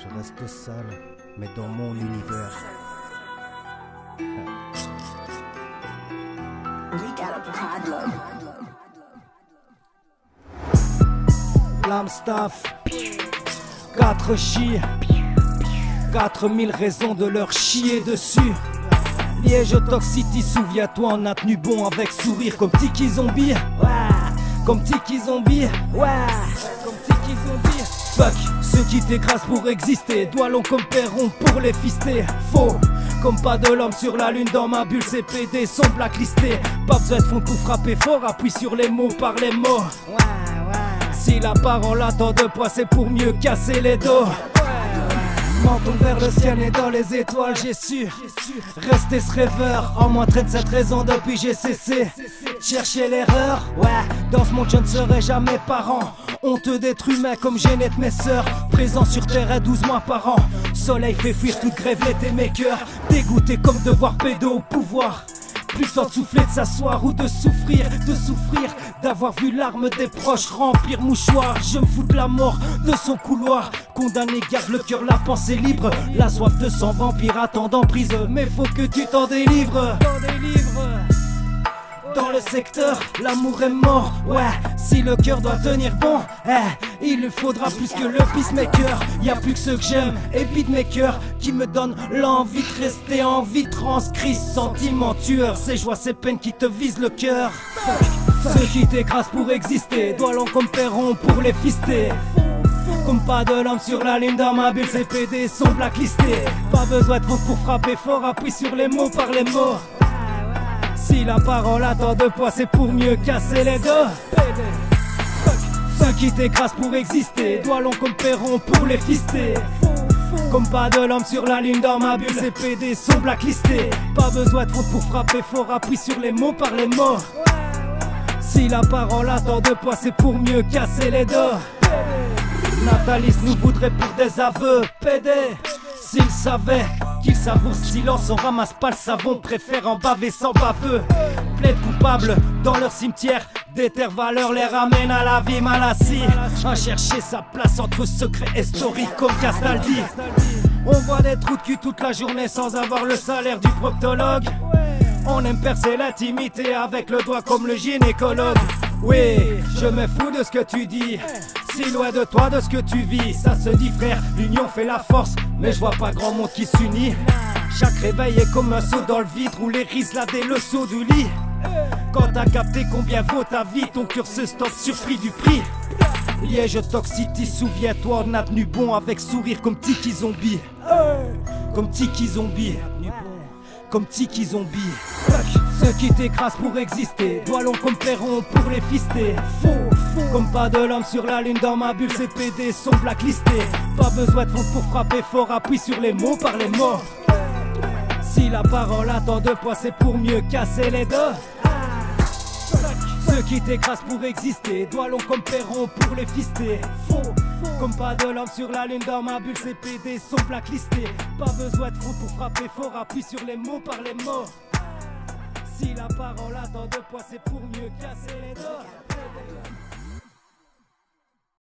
Je reste seul, mais dans mon univers. We got a problem. L'Amstaff, 4 chiens, 4000 raisons de leur chier dessus. Liège Toxicity, souviens-toi, on a tenu bon avec sourire comme Tiki Zombie. Ouais, comme Tiki Zombie. Ouais, comme Tiki Zombie. Fuck ceux qui t'écrasent pour exister. Doigts longs comme Perron pour les fister. Faux, comme pas de l'homme sur la lune. Dans ma bulle, ces PD sont blacklistés. Pas besoin de fond pour frapper fort. Appuie sur les mots par les mots. Si la parole a tant de poids, c'est pour mieux casser les dos. Menton vers le ciel et dans les étoiles, j'ai su rester ce rêveur. En moi traîne cette raison depuis j'ai cessé chercher l'erreur. Ouais, dans ce monde je ne serai jamais parent. Honteux d'être humain comme Génette mes sœurs. Présent sur terre à 12 mois par an. Soleil fait fuir toute grève, l'été mes cœurs. Dégoûté comme de voir pédo au pouvoir. Plus temps de souffler, de s'asseoir ou de souffrir, d'avoir vu l'arme des proches remplir mouchoir. Je me fous de la mort de son couloir. Condamné garde le cœur, la pensée libre. La soif de sang vampire attend en prise. Mais faut que tu t'en délivres. Dans le secteur, l'amour est mort. Ouais, si le cœur doit tenir bon, il lui faudra plus que le peacemaker. Y'a plus que ceux que j'aime et beatmaker qui me donnent l'envie de rester en vie. Transcrit, sentiment tueur, ces joies, ces peines qui te visent le cœur. Ceux qui t'écrasent pour exister, doigts longs comme Perron pour les fister. Comme pas de l'homme sur la ligne dans ma bulle, ces PD sont blacklistés. Pas besoin de mots pour frapper fort, appuie sur les mots par les mots. Si la parole a tant de poids, c'est pour mieux casser les dos. Ceux qui t'écrasent pour exister, doigts longs comme Perron pour les fister. Comme pas de l'homme sur la lune dans ma bulle, ces PD sont blacklistés. Pas besoin de fond pour frapper fort, appuie sur les mots par les mots. Si la parole a tant de poids, c'est pour mieux casser les dos. Natalis nous voudrait pour des aveux, PD. S'ils savaient qu'ils savourent silence, on ramasse pas le savon, préfère en baver sans baveux. Plaide coupable dans leur cimetière, déterre valeur les ramène à la vie malassie. À chercher sa place entre secrets historiques comme Castaldi. On voit des trous de cul toute la journée sans avoir le salaire du proctologue. On aime percer l'intimité avec le doigt comme le gynécologue. Oui, je me fous de ce que tu dis, si loin de toi de ce que tu vis. Ça se dit frère, l'union fait la force, mais je vois pas grand monde qui s'unit. Chaque réveil est comme un saut dans le vide, où les risques là dès le saut du lit. Quand t'as capté combien vaut ta vie, ton cœur se stoppe surpris du prix. Liège Toxicity, souviens-toi, on a tenu bon avec sourire comme Tiki Zombie. Comme Tiki Zombie. Comme Tiki Zombie. Ceux qui t'écrasent pour exister, doigts longs comme Perron pour les fister. Faux, comme pas de l'homme sur la lune dans ma bulle, ces PD sont blacklistés. Pas besoin de fond pour frapper fort, appuie sur les mots par les mots. Si la parole a tant de poids, c'est pour mieux casser les dos. Ceux qui t'écrasent pour exister, doigts longs comme Perron pour les fister. Faux, comme pas de l'homme sur la lune dans ma bulle, ces PD sont blacklistés. Pas besoin de fond pour frapper fort, appuie sur les mots par les mots. Si la parole a tant de poids, c'est pour mieux casser les dos.